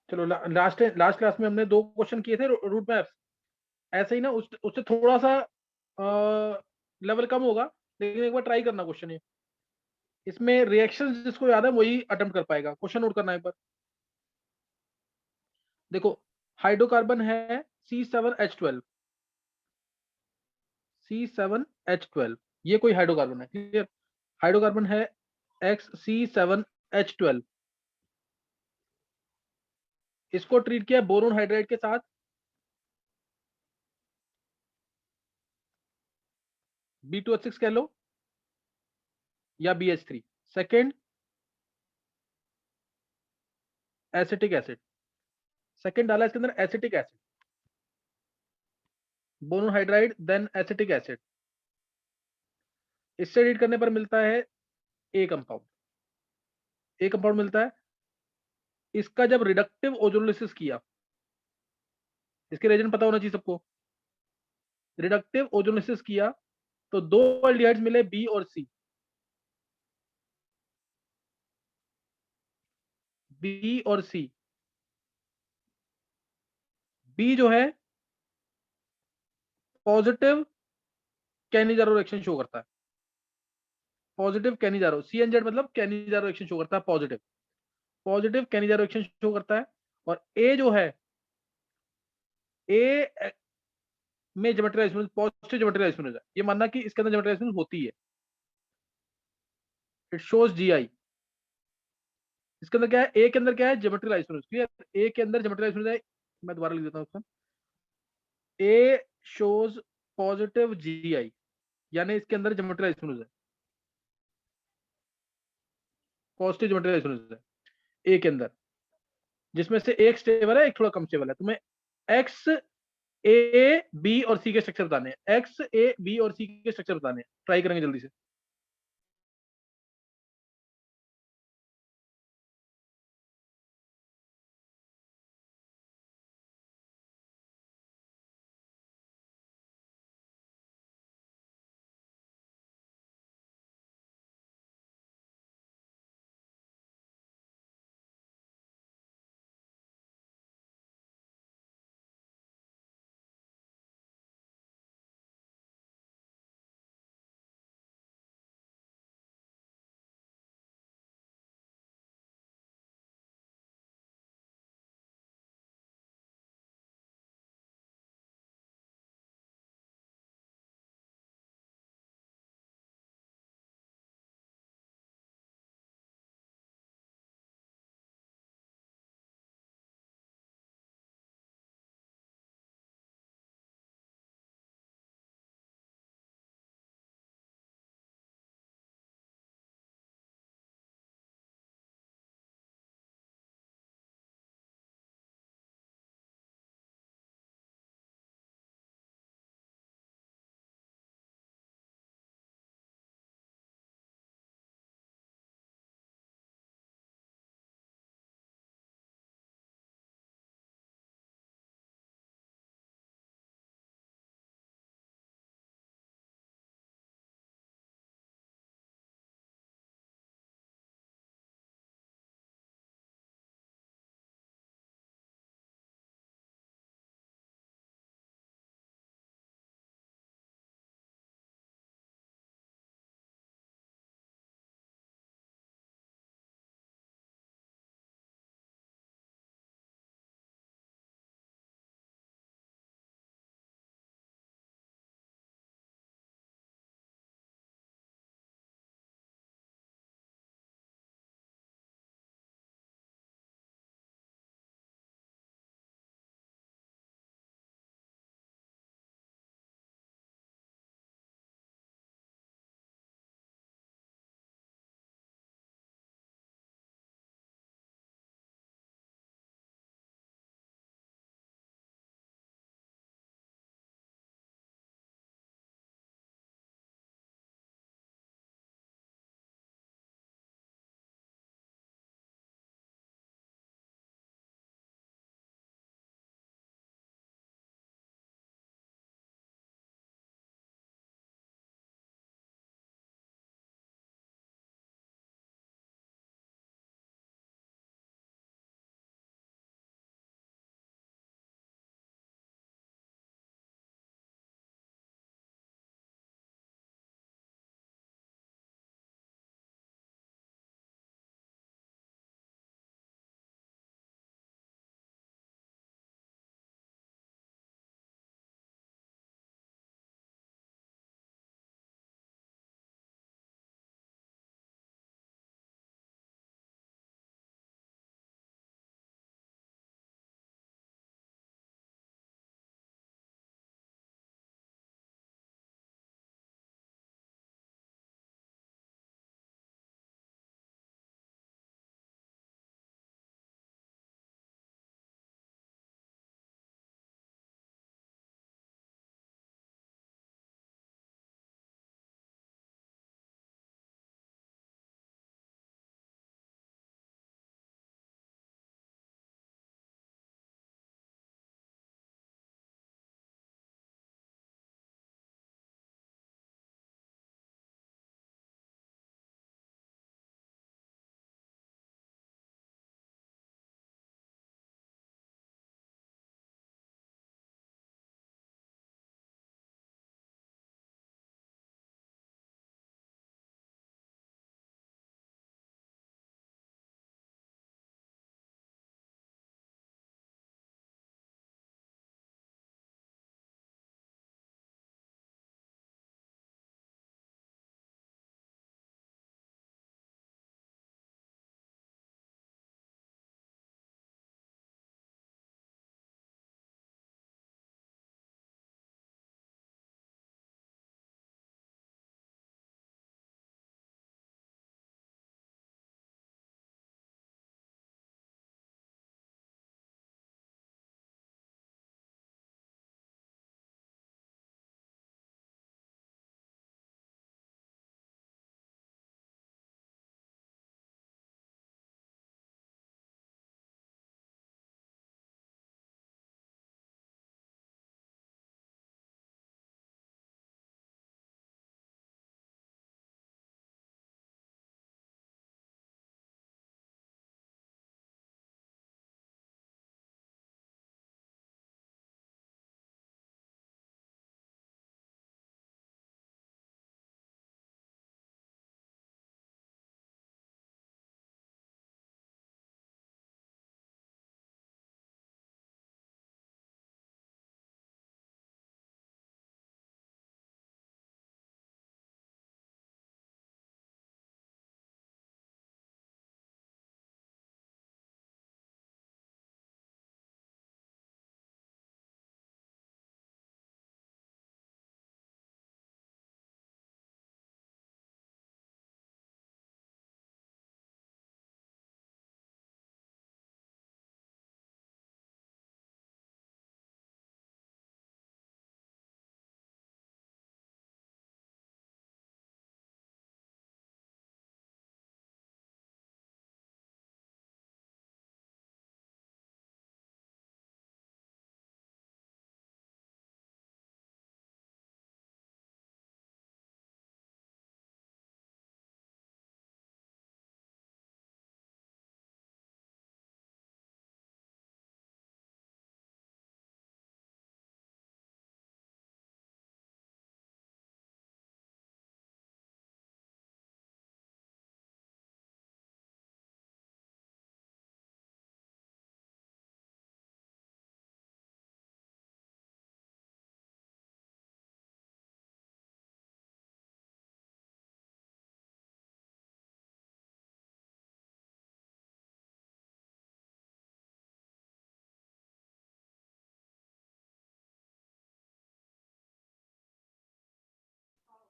चलो last last class में हमने 2 क्वेश्चन किए थे रूट मैप्स। ऐसे ही ना उससे थोड़ा सा लेवल कम होगा, लेकिन एक बार ट्राई करना क्वेश्चन ये। इसमें रिएक्शंस जिसको याद है वही अटेम्प्ट कर पाएगा। क्वेश्चन नोट करना एक बार। देखो, हाइड्रोकार्बन है C7H12। C7H12 ये कोई हाइड्रोकार्बन है, क्लियर। हाइड्रोकार्बन है XC7H12। इसको ट्रीट किया बोरोन हाइड्राइड के साथ, B2H6 कह लो या BH3। Second, acetic acid. Second डाला इसके अंदर acetic acid, boron hydride then acetic acid. इससे रीड करने पर मिलता है ए कंपाउंड। ए कंपाउंड मिलता है। इसका जब रिडक्टिव ओजोलिसिस किया, इसके रेजन पता होना चाहिए सबको। रिडक्टिव ओजोलिसिस किया तो 2 एल्डिहाइड्स मिले, बी और सी। बी और सी। बी जो है पॉजिटिव कैनिजारो रिएक्शन शो करता है। पॉजिटिव कैनिजारो, CNZ मतलब कैनिजारो रिएक्शन शो करता है, positive. Positive Cannizzaro reaction show करता है। और ए जो है, ए में geometric isomers, positive geometric isomers है। ये मानना कि इसके अंदर ज्योमेट्रिक आइसोमर्स होती है। It shows GI। इसके अंदर क्या है, ए के अंदर क्या है, ज्योमेट्रिक आइसोमर्स, क्लियर। ए के अंदर ज्योमेट्रिक आइसोमर्स है। मैं दोबारा लिख देता हूँ इसको। ए शोज पॉजिटिव GI, यानी इसके अंदर ज्योमेट्रिक आइसोमर्स है, पॉजिटिव ज्योमेट्रिक आइसोमर्स है ए के अंदर, जिसमें से एक स्टेबल है, एक थोड़ा कम स्टेबल है। तुम्हें एक्स ए बी और सी के स्ट्रक्चर बताने हैं। एक्स ए बी और सी के स्ट्रक्चर बताने हैं। ट्राई करेंगे जल्दी से।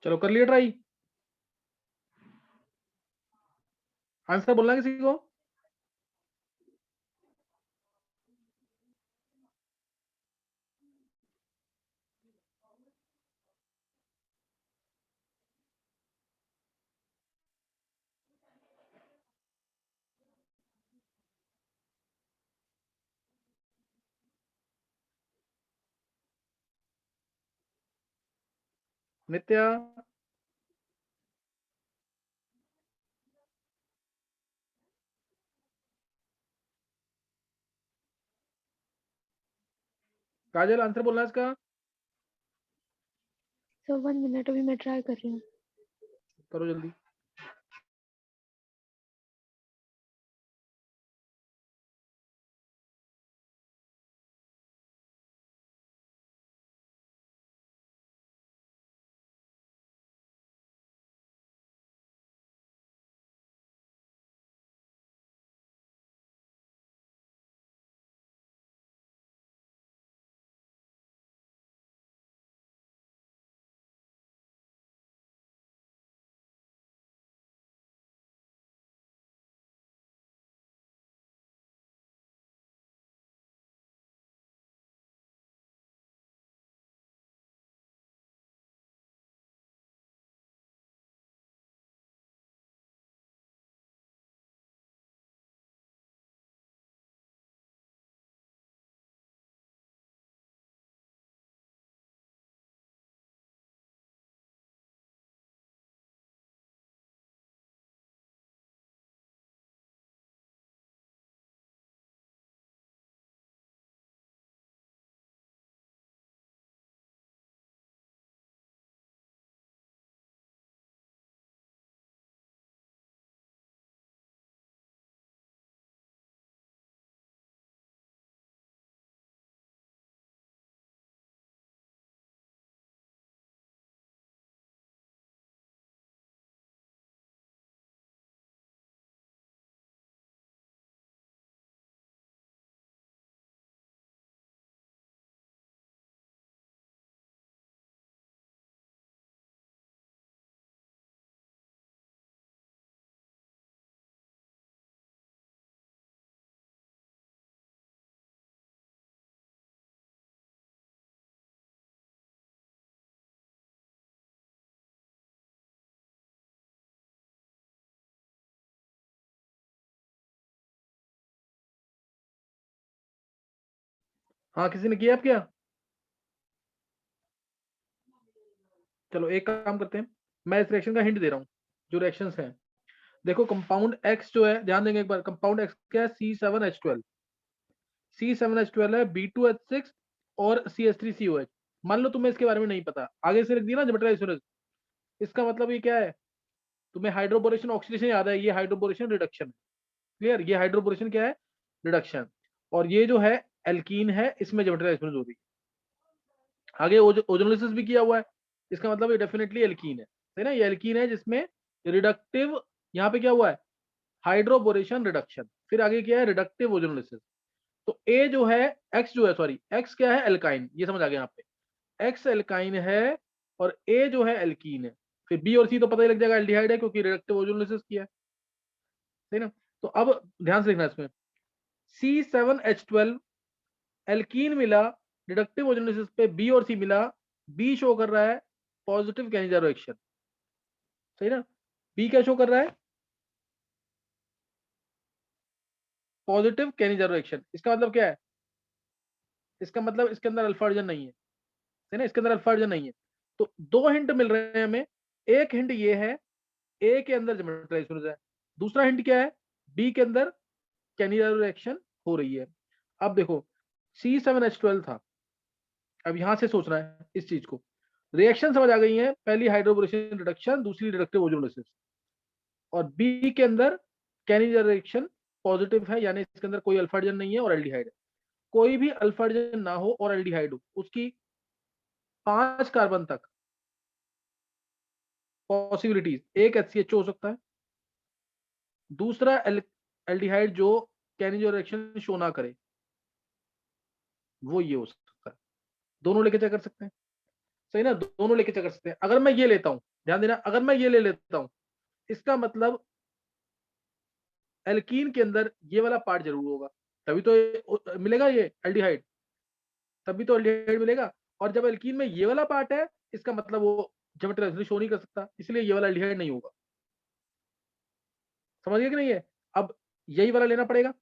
चलो कर लिया ट्राई, आंसर बोलना किसी को। नित्या, काजल आंसर बोलना इसका। सर 1 मिनट, अभी मैं ट्राई कर रही हूँ। करो जल्दी। हाँ, किसी ने किया आप क्या? चलो एक काम करते हैं, मैं इस रिएक्शन का हिंट दे रहा हूँ, जो रिएक्शंस हैं। देखो कंपाउंड एक्स जो है, ध्यान देंगे एक बार, कंपाउंड एक्स क्या है? C7H12। C7H12 है, B2H6 और CH3COH। मान लो तुम्हें इसके बारे में नहीं पता, आगे से लिख दिया ना जमेट्री आइसोलेज, इसका मतलब ये क्या है? तुम्हें हाइड्रोबोरेशन ऑक्सीडेशन याद है, ये हाइड्रोबोरेशन रिडक्शन। क्लियर? ये हाइड्रोबोरेशन क्या है? रिडक्शन। और ये जो है एल्कीन है, इसमें जमेट्री आइसोलेज हो रही है। आगे ओजोनोलिसिस भी किया हुआ है, इसका मतलब ये डेफिनेटली एल्कीन है ना? ये एल्कीन है जिसमें रिडक्टिव, यहाँ पे क्या हुआ है? Hydroboration reduction. फिर आगे क्या है? Reductive ozonolysis. तो ए जो है, एक्स जो है, सॉरी एक्स क्या है? एल्काइन। ये समझ आ गया यहाँ पे, एक्स एल्काइन है और ए जो है एल्कीन है। फिर बी और सी तो पता ही लग जाएगा, एल्डिहाइड है क्योंकि रिडक्टिव ओजोनोलिसिस किया है। सही ना? तो अब ध्यान से देखना इसमें, C7H12 एल्कीन मिला, रिडक्टिव ओजोनोलिसिस पे बी और सी मिला, बी शो कर रहा है पॉजिटिव कैनिजा रिएक्शन। सही ना? बी क्या शो कर रहा है? Positive Cannizzaro reaction. इसका मतलब क्या है? इसका मतलब इसके अंदर अल्फा हाइड्रोजन नहीं है। सही ना? इसके अंदर अल्फा हाइड्रोजन नहीं है। तो दो हिंट मिल रहे हैं हमें। एक हिंट ये है, ए के अंदर ज्योमेट्री आइसोलेज है। दूसरा हिंट क्या है? बी के अंदर कैनिजा रिएक्शन हो रही है। अब देखो, C7H12 था, अब यहां से सोचना है इस चीज को। रिएक्शन समझ आ गई है, पहली हाइड्रोबोरेशन रिडक्शन, दूसरी रिडक्टिव ओजोनोलिसिस। और बी के अंदर कैनिजा रिएक्शन पॉजिटिव है, यानी इसके अंदर कोई अल्फा हाइड्रोजन नहीं है और एल्डिहाइड है। कोई भी अल्फा हाइड्रोजन ना हो और एल्डिहाइड हो, उसकी 5 कार्बन तक पॉसिबिलिटीज, एक HCHO हो सकता है, दूसरा एल्डिहाइड जो कैनिजा रिएक्शन शो ना करे, वो ये हो सकता है। दोनों लेके चेक कर सकते हैं। सही ना? दोनों लेके चेक कर सकते हैं। अगर मैं ये लेता हूं, ध्यान देना, अगर मैं ये ले लेता हूं, इसका मतलब एल्कीन के अंदर ये वाला पार्ट जरूर होगा, तभी तो मिलेगा ये एल्डिहाइड, तभी तो एल्डिहाइड मिलेगा। और जब एल्कीन में ये वाला पार्ट है, इसका मतलब वो ज्योमेट्रिकली शो नहीं कर सकता, इसलिए ये वाला एल्डिहाइड नहीं होगा। समझ गए कि नहीं है? अब यही वाला लेना पड़ेगा,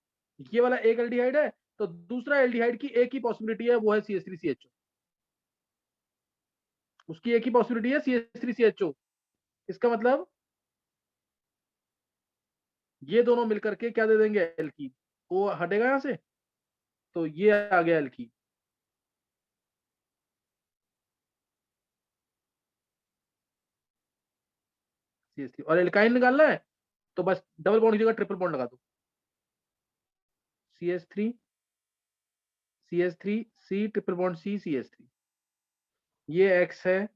ये वाला एक एल्डिहाइड है, तो दूसरा एल्डिहाइड की एक ही पॉसिबिलिटी है, वो है CH3CHO। उसकी एक ही पॉसिबिलिटी है CH3CHO। इसका मतलब ये दोनों मिलकर के क्या दे देंगे, एल्कीन। वो हटेगा यहां से, तो ये आ गया एल्कीन। CH3 और एल्काइन निकालना है, तो बस डबल बॉन्ड की जगह ट्रिपल बॉन्ड लगा दो। CH3 CH3 C triple bond C CH3। ये X है,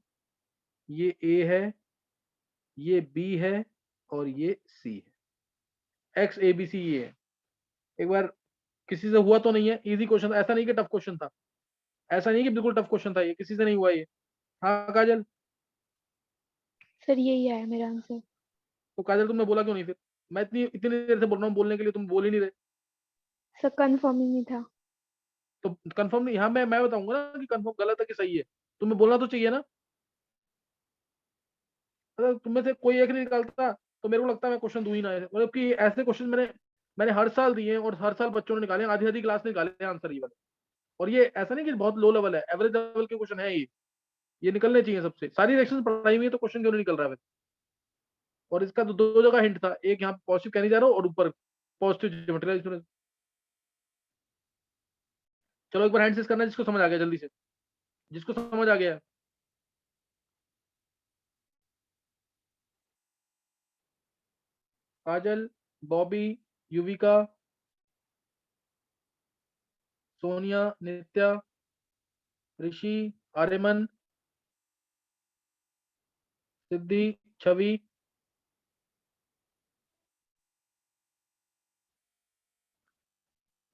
ये A है, ये B है, और ये C है। X A B C ये है। एक बार किसी से हुआ तो नहीं है, इजी क्वेश्चन, ऐसा नहीं कि टफ क्वेश्चन था, ऐसा नहीं कि बिल्कुल टफ क्वेश्चन था, ये किसी से नहीं हुआ ये। हाँ काजल, सर यही आया मेरा आंसर। तो काजल तुमने बोला क्यों नहीं फिर? मैं इतनी इतनी देर से बोल रहा हूँ बोलने के लिए, तुम बोल ही नहीं रहे। सर कंफर्म ही नहीं था। तो कंफर्म नहीं, हाँ मैं बताऊंगा ना कि कंफर्म गलत है कि सही है, तुम्हें बोलना तो चाहिए ना। अगर तुम में से कोई एक नहीं निकालता, तो मेरे को लगता है मैं क्वेश्चन दूं ही ना, मतलब कि ऐसे क्वेश्चन मैंने मैंने हर साल दिए हैं, और हर साल बच्चों ने निकाले, आधी आधी क्लास ने निकाले हैं आंसर ये वाले। और ये ऐसा नहीं कि बहुत लो लेवल है, एवरेज लेवल के क्वेश्चन है ये निकलने चाहिए सबसे। सारी रिएक्शन पढ़ाई हुई है, तो क्वेश्चन क्यों नहीं निकल रहा है? और इसका तो दो जगह हिंट था, एक यहाँ पॉजिटिव कहने जा रहा हूँ, और ऊपर पॉजिटिव ज्योमेट्री। चलो एक बार हैंड करना जिसको समझ आ गया, जल्दी से, जिसको समझ आ गया। काजल, बॉबी, युविका, सोनिया, नित्या, ऋषि, आर्यमन, सिद्धि, छवि।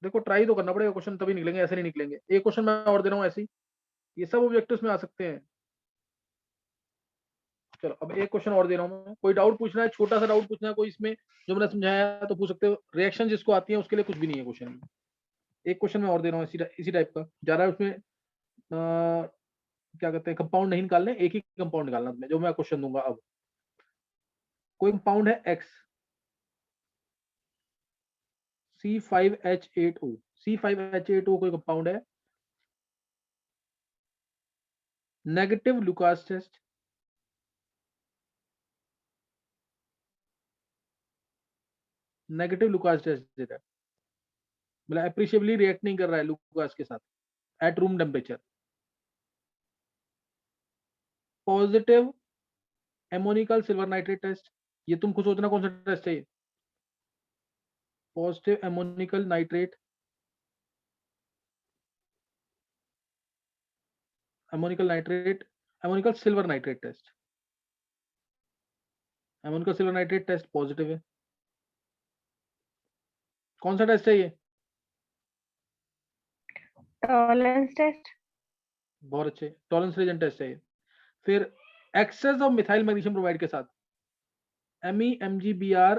देखो ट्राई तो करना पड़ेगा, क्वेश्चन तभी निकलेंगे, ऐसे नहीं निकलेंगे। एक क्वेश्चन मैं और दे रहा हूँ ऐसे ही, ये सब ऑब्जेक्टिव्स में आ सकते हैं। चलो अब एक क्वेश्चन और दे रहा हूँ मैं, कोई डाउट पूछना है, छोटा सा डाउट पूछना है कोई इसमें जो मैंने समझाया है, तो पूछ सकते हो। रिएक्शन जिसको आती है उसके लिए कुछ भी नहीं है क्वेश्चन में। एक क्वेश्चन मैं और दे रहा हूँ इसी टाइप का, जा रहा है उसमें क्या कहते हैं, कंपाउंड नहीं निकालने, एक ही कंपाउंड निकालना तुम्हें, जो मैं क्वेश्चन दूंगा अब। कोई कंपाउंड है X, C5H8O। C5H8O कोई कंपाउंड है, negative Lucas test, negative Lucas test देता है, मतलब अप्रिशिएबली रिएक्ट नहीं कर रहा है लुकास के साथ at room temperature. Positive ammoniacal silver nitrate test, ये तुमको सोचना कौन सा टेस्ट है ये। Positive ammoniacal nitrate, ammoniacal nitrate, ammoniacal silver nitrate test. Ammoniacal silver nitrate test positive है। कौन सा टेस्ट है ये? Tollens test. बहुत अच्छे, टॉलरेंस रीजन टेस्ट है ये। फिर excess of methyl magnesium bromide के साथ, MEMGBR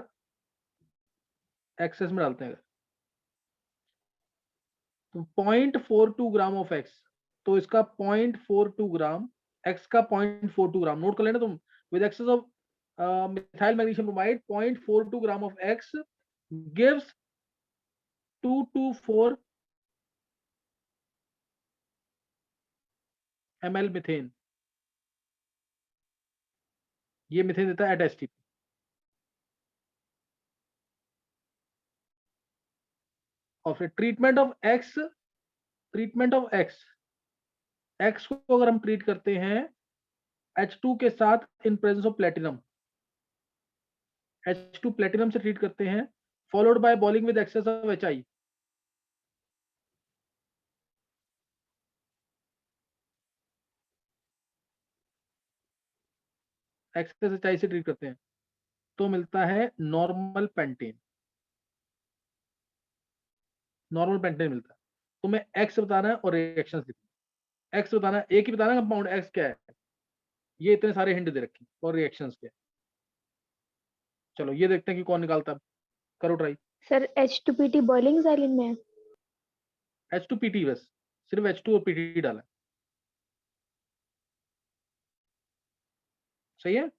एक्सेस में डालते हैं तो 0.42 ग्राम ऑफ एक्स, तो इसका 0.42 ग्राम, एक्स का 0.42 ग्राम नोट कर लेना तुम। With excess of methyl magnesium bromide 0.42 gram of X gives 224 ml methane. ये मिथेन देता है एट एसटीपी। और फिर treatment of X, treatment of X, X को अगर हम ट्रीट करते हैं H2 के साथ in presence of platinum, H2 platinum से ट्रीट करते हैं, followed by boiling with excess of HI। Excess HI से ट्रीट करते हैं, तो मिलता है नॉर्मल पेंटेन, नॉर्मल पेंटेन मिलता है। तुम्हें एक्स बताना है और रिएक्शंस लिखना है। एक्स बताना है, एक ही बताना कंपाउंड एक्स क्या है। ये इतने सारे हिंट दे रखी और रिएक्शंस के। चलो ये देखते हैं कि कौन निकालता है। करो ट्राई। सर H2PT बॉइलिंग साइलिन में है। H2PT बस, सिर्फ H2 और PT डाला है। सही है।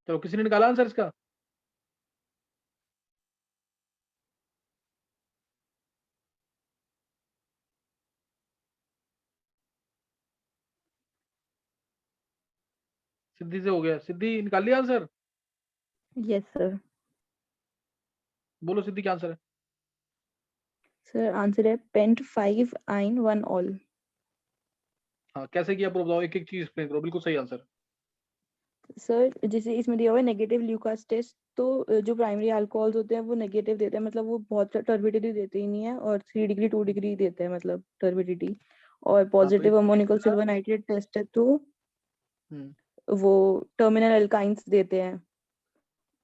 चलो किसी ने निकाला आंसर इसका? सिद्धि से हो गया। सिद्धि निकाल लिया आंसर? Yes sir. बोलो सिद्धि क्या आंसर है? सर आंसर है पेंट 5 आइन 1 ऑल। हाँ कैसे किया प्रूफ बताओ, एक एक चीज एक्सप्लेन करो। बिल्कुल सही आंसर। सर जैसे इसमें दिया हुआ है नेगेटिव ल्यूकास टेस्ट, तो जो प्राइमरी अल्कोहल्स होते हैं वो नेगेटिव देते हैं, मतलब वो बहुत टर्बिडिटी देते ही नहीं है, और 3 डिग्री 2 डिग्री देते हैं मतलब टर्बिडिटी। और तो पॉजिटिव अमोनिकल इसका सिल्वर नाइट्रेट टेस्ट है तो वो टर्मिनल एल्काइंस देते हैं।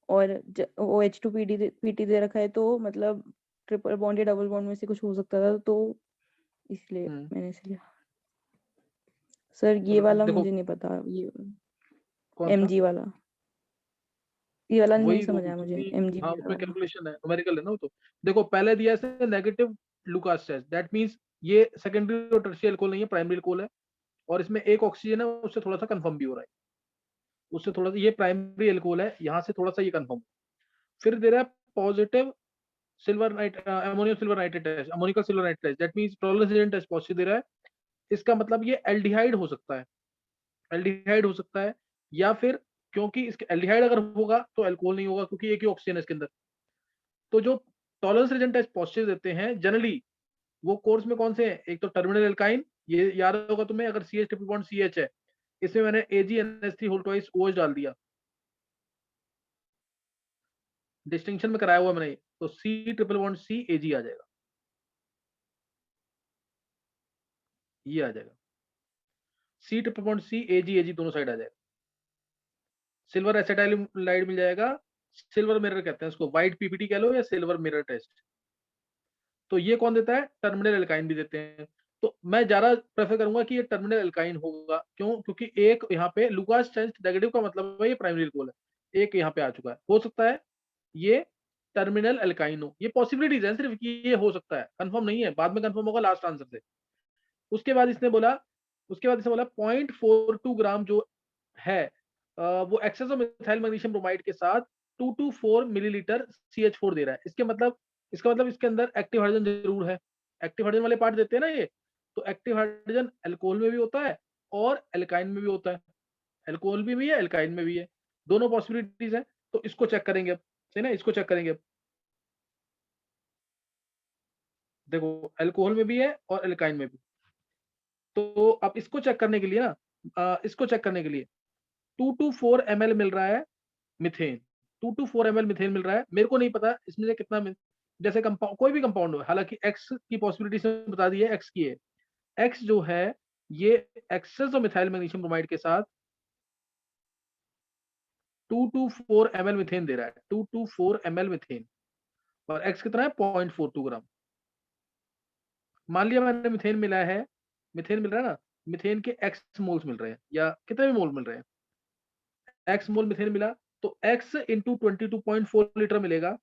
और वो H2 पीटी दे रखा है, तो मतलब ट्रिपल बॉन्ड या डबल बॉन्ड में से कुछ हो सकता था, तो इसलिए मैंने इसे लिया। सर ये वाला देखो मुझे नहीं पता, ये कौन सा? MG वाला, ये वाला नहीं वही समझ आया मुझे, क्योंकि MG हाँ वाला। उसमें कैलकुलेशन है, न्यूमेरिकल है ना वो। तो देखो पहले दिया है negative Lucas test, that means ये सेकेंडरी और टर्शियरी अल्कोहल नहीं है, प्राइमरी अल्कोहल है। और इसमें एक ऑक्सीजन है, उससे थोड़ा सा कंफर्म भी हो रहा है, उससे थोड़ा सा। ये प्राइमरी अल्कोहल है, यहाँ से थोड़ा सा ये कंफर्म। फिर दे रहा है positive silver night ammonium silver nitrate test, ammoniacal silver nitrate test, that means Tollens test positive दे रहा है। इसका मतलब ये एल्डिहाइड हो सकता है, एल्डिहाइड हो सकता है। या फिर क्योंकि इसके एल्डिहाइड अगर होगा तो अल्कोहल नहीं होगा, क्योंकि एक ही ऑक्सीजन है इसके अंदर। तो जो टॉलरेंस रीजन टेस्ट पॉजिटिव देते हैं जनरली, वो कोर्स में कौन से हैं? एक तो टर्मिनल एल्काइन, ये याद होगा तुम्हें, अगर C H triple bond C H है, इसमें मैंने AgNH3 होल ट्वाइस OH डाल दिया, डिस्टिंक्शन में कराया हुआ मैंने। तो C triple bond C Ag आ जाएगा, ये आ जाएगा। C triple bond C Ag दोनों साइड आ जाएगा। सिल्वर एसिटाइलाइड मिल जाएगा, सिल्वर मिरर कहते हैं उसको, व्हाइट PPT कह लो या सिल्वर मिरर टेस्ट। तो ये कौन देता है? टर्मिनल एल्काइन भी देते हैं। तो मैं ज्यादा प्रेफर करूंगा कि ये टर्मिनल एल्काइन होगा। क्यों? क्योंकि एक यहाँ पे लुकास टेस्ट नेगेटिव का मतलब है ये प्राइमरी अल्कोहल है, एक यहाँ पे आ चुका है। हो सकता है ये टर्मिनल एल्काइन हो, ये पॉसिबिलिटीज है सिर्फ कि ये हो सकता है, कंफर्म नहीं है, बाद में कंफर्म होगा लास्ट आंसर से। उसके बाद इसने बोला, 0.42 ग्राम जो है वो excess of methyl magnesium bromide के साथ 2 to 4 मिलीलीटर CH4 दे रहा है। इसका मतलब इसके अंदर एक्टिव हाइड्रोजन जरूर है। एक्टिव हाइड्रोजन वाले पार्ट देते हैं ना ये। तो एक्टिव हाइड्रोजन अल्कोहल में भी होता है और एल्काइन में भी होता है, अल्कोहल में भी है एल्काइन में भी है, दोनों पॉसिबिलिटीज है। तो इसको चेक करेंगे अब, सही ना, इसको चेक करेंगे अब। देखो अल्कोहल में भी है और एल्काइन में भी। तो अब इसको चेक करने के लिए ना, इसको चेक करने के लिए 2 to 4 ml मिल रहा है मिथेन, 2 to 4 ml मिथेन मिल रहा है। मेरे को नहीं पता इसमें से कितना जैसे कंपाउंड, कोई भी कंपाउंड हो, हालांकि एक्स की पॉसिबिलिटी से बता दी है, एक्स की है। एक्स जो है ये excess of methyl magnesium bromide के साथ 2 to 4 ml मिथेन दे रहा है, 2 to 4 ml मिथेन। और एक्स कितना है? 0.42 ग्राम। मान लिया मैंने मिथेन मिला है, मिथेन मिल रहा है ना, मिथेन के एक्स मोल्स मिल रहे हैं, या कितने भी मोल मिल रहे हैं, एक्स मोल मिथेन मिला, तो एक्स इंटू 22.4 लीटर मिलेगा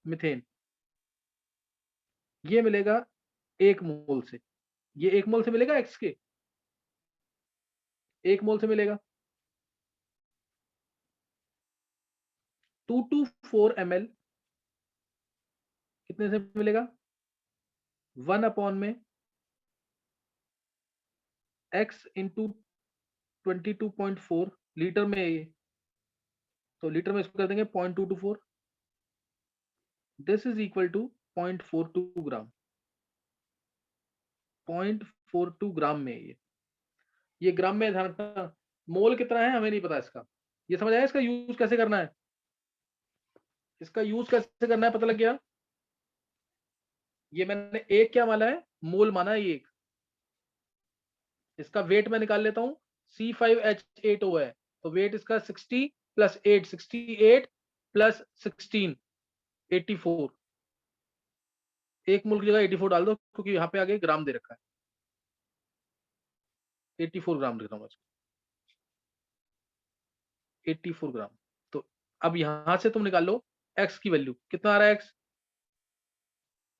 मिथेन। ये मिलेगा 1 मोल से, ये 1 मोल से मिलेगा एक्स के, 1 मोल से मिलेगा। 2 to 4 ml कितने से मिलेगा? 1 x इंटू 22.4 लीटर में है ये। तो लीटर में इसको कर देंगे 0.224, दिस इज इक्वल टू 0.42 ग्राम। 0.42 ग्राम में है ये ग्राम में ध्यान रखना। मोल कितना है हमें नहीं पता इसका। ये समझ आया इसका यूज कैसे करना है? इसका यूज कैसे करना है पता लग गया? ये मैंने एक क्या माना है? मोल माना है एक। इसका वेट मैं निकाल लेता हूं, C5H8O है, तो वेट इसका 60 प्लस 8, 68 प्लस 16, 84। एक मोल की जगह 84 डाल दो, क्योंकि यहाँ पे आगे ग्राम दे रखा है, 84 ग्राम लिख रहा हूँ, 84 ग्राम। तो अब यहां से तुम निकाल लो एक्स की वैल्यू, कितना आ रहा है एक्स?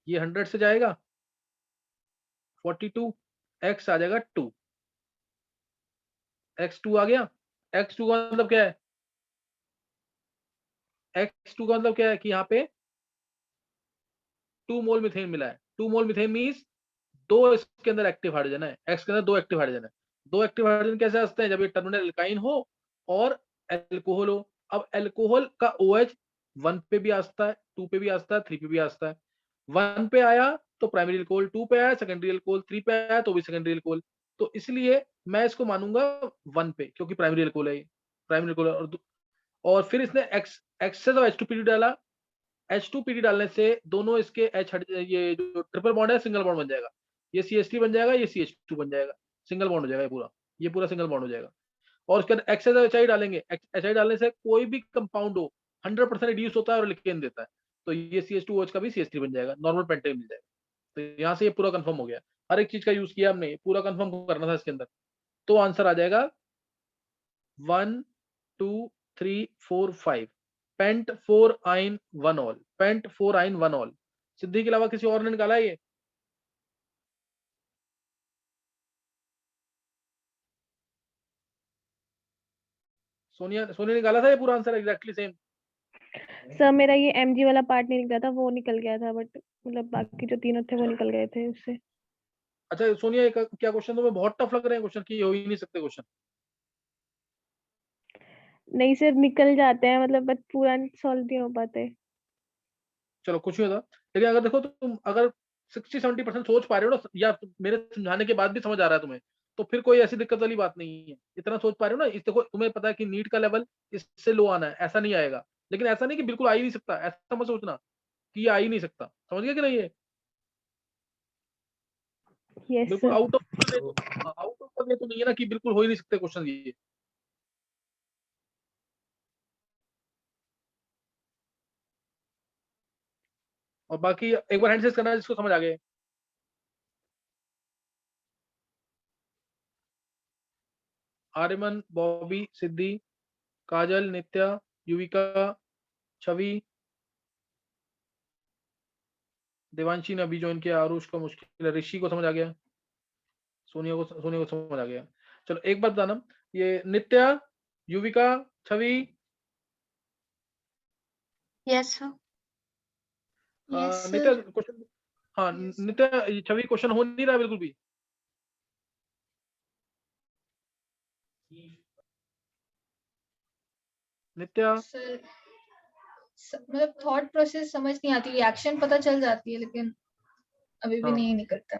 ये 100 से जाएगा 42, एक्स आ जाएगा 2, x2 आ गया। x2 का मतलब क्या है? X2 का मतलब क्या है कि यहाँ पे 2 मोल मीथेन मिला है। 2 मोल मीथेन मीन्स 2 इसके अंदर एक्टिव हाइड्रोजन है, X के अंदर 2 एक्टिव हाइड्रोजन है। 2 एक्टिव हाइड्रोजन कैसे हंसते हैं? जब ये टर्मिनल एल्काइन हो और एल्कोहल हो। अब एल्कोहल का OH 1 पे भी आता है, 2 पे भी आता है, 3 पे भी आता है। 1 पे आया तो प्राइमरी अल्कोहल, 2 पे आया सेकेंडरी अल्कोहल, 3 पे आया तो भी सेकेंडरी अल्कोहल। तो इसलिए मैं इसको मानूंगा 1 पे, क्योंकि प्राइमरी अल्कोहल है, प्राइमरी अल्कोहल। और फिर इसने X से तो H2PD डाला, H2PD डालने से दोनों इसके ये जो ट्रिपल बॉन्ड है सिंगल बॉन्ड बन जाएगा। ये CH3 बन जाएगा, ये CH2 बन जाएगा, सिंगल बॉन्ड हो जाएगा ये पूरा सिंगल बॉन्ड हो जाएगा। और उसके अंदर HI डालेंगे, HI डालने से कोई भी कंपाउंड हो 100% रिड्यूस होता है और लिकेन देता है। तो ये CH2OH का भी CH3 बन जाएगा, नॉर्मल पेंटेन मिल जाएगा। तो यहाँ से ये पूरा कंफर्म हो गया, हर एक चीज का यूज किया हमने, पूरा कंफर्म करना था इसके अंदर। तो आंसर आ जाएगा 1 2 3 4 5 पेंट 4 आइन 1 ऑल, पेंट 4 आइन 1 ऑल। सिद्धि के अलावा किसी और ने निकाला है ये? सोनिया ने निकाला था ये पूरा आंसर एग्जैक्टली सेम? सर मेरा ये mg वाला पार्ट नहीं निकला था, वो निकल गया था, बट मतलब बाकी जो तीनों थे वो निकल गए थे उससे। अच्छा सोनिया, क्या क्वेश्चन तुम्हें बहुत टफ लग रहे हैं क्वेश्चन, की ये हो ही नहीं सकते क्वेश्चन? नहीं सर, निकल जाते हैं मतलब, बट पूरा सॉल्व नहीं हो पाते। चलो कुछ नहीं होता, लेकिन अगर देखो तुम अगर 60-70% सोच पा रहे हो ना, या मेरे समझाने के बाद भी समझ आ रहा है तुम्हें, तो फिर कोई ऐसी दिक्कत वाली बात नहीं है। इतना सोच पा रहे हो ना, इस देखो तुम्हें पता है कि नीट का लेवल इससे लो आना है, ऐसा नहीं आएगा। लेकिन ऐसा नहीं कि बिल्कुल आ ही नहीं सकता, ऐसा मत सोचना कि ये आ ही नहीं सकता। समझ गए कि नहीं? ये यस बिल्कुल सर। आउट ऑफ ये तो नहीं है ना कि बिल्कुल हो ही नहीं सकते क्वेश्चन ये। और बाकी एक बार हैंड रेज करना है जिसको समझ आ गए। आर्यमन, बॉबी, सिद्धि, काजल, नित्या, युविका, छवि, देवांशी ने अभी ज्वाइन किया, आरुष को मुश्किल है, ऋषि को समझ आ गया, सोनिया को समझ आ गया। चलो एक बात बताना, ये नित्या, युविका, छवि, यस सर। नित्या क्वेश्चन, हाँ नित्या, ये छवि क्वेश्चन हो नहीं रहा बिल्कुल भी। नित्या सर मतलब थॉट प्रोसेस समझ नहीं आती, रिएक्शन पता चल जाती है, लेकिन अभी भी हाँ नहीं निकलता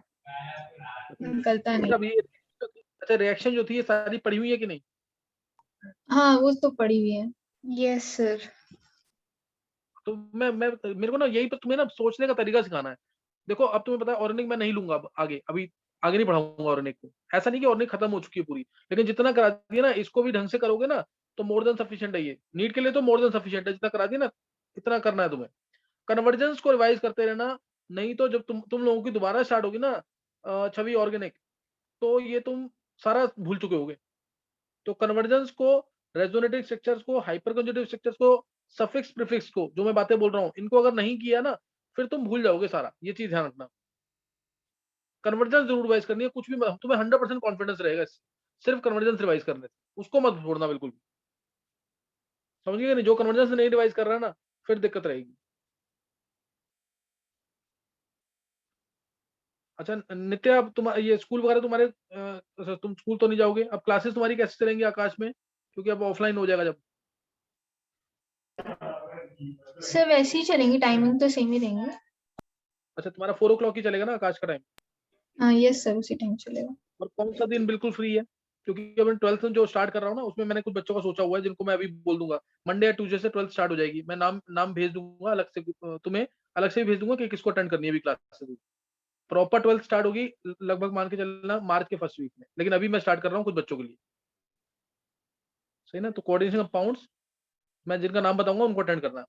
नहीं। मतलब ये, अच्छा रिएक्शन जो थी ये सारी पढ़ी हुई है कि नहीं? हाँ वो तो पड़ी हुई है। Yes sir. तो मैं मेरे को ना यही पर तुम्हें ना सोचने का तरीका सिखाना है। देखो अब तुम्हें पता है ऑर्गेनिक मैं नहीं लूंगा अब आगे, अभी आगे नहीं पढ़ाऊंगा ऑर्गेनिक को। ऐसा नहीं कि ऑर्गेनिक खत्म हो चुकी है पूरी, लेकिन जितना करा दिया ना इसको भी ढंग से करोगे ना तो मोर देन सफिशिएंट है। ये नीट के लिए तो मोर देन सफिशिएंट है, जितना करा दिया ना इतना करना है तुम्हें। कन्वर्जेंस को रिवाइज करते रहना, नहीं तो जब तुम लोगों की दोबारा स्टार्ट होगी ना छवि ऑर्गेनिक, तो ये तुम सारा भूल चुके होगे। तो कन्वर्जेंस को, रेजोनेटिव स्ट्रक्चर्स को, हाइपर कंजुगेटिव स्ट्रक्चर्स को, सफिक्स प्रीफिक्स को, जो मैं बातें बोल रहा हूँ इनको अगर नहीं किया ना फिर तुम भूल जाओगे सारा। ये चीज ध्यान रखना, कन्वर्जेंस जरूर रिवाइज करनी है, कुछ भी तुम्हें 100% कॉन्फिडेंस रहेगा इससे, सिर्फ कन्वर्जेंस रिवाइज करने से, उसको मत छोड़ना बिल्कुल भी। समझिए नहीं, जो कन्वर्जेंस नहीं रिवाइज कर रहा है ना फिर दिक्कत रहेगी। अच्छा नित्या, अब तुम ये स्कूल वगैरह तुम्हारे तुम स्कूल तो नहीं जाओगे अब, क्लासेस तुम्हारी कैसे चलेंगी आकाश में, क्योंकि अब ऑफलाइन हो जाएगा जब? सर वैसे ही चलेंगे, टाइमिंग तो सेम ही रहेंगे। अच्छा तुम्हारा 4 o'clock ही चलेगा ना आकाश का टाइम? हाँ यस सर, उसी टाइम चलेगा। और कौन सा दिन बिल्कुल फ्री है? क्योंकि अब मैं 12th में जो स्टार्ट कर रहा हूँ ना उसमें मैंने कुछ बच्चों का सोचा हुआ है जिनको मैं अभी बोल दूंगा। मंडे या ट्यूसडे से 12th स्टार्ट हो जाएगी, मैं नाम भेज दूंगा अलग से, तुम्हें अलग से भी भेज दूंगा कि किसको अटेंड करनी है अभी क्लासेस। प्रॉपर 12th स्टार्ट होगी लगभग मान के चलना मार्च के फर्स्ट वीक में, लेकिन अभी मैं स्टार्ट कर रहा हूँ कुछ बच्चों के लिए। सही ना? तो कोऑर्डिनेशन कंपाउंड्स मैं जिनका नाम बताऊंगा उनको अटेंड करना।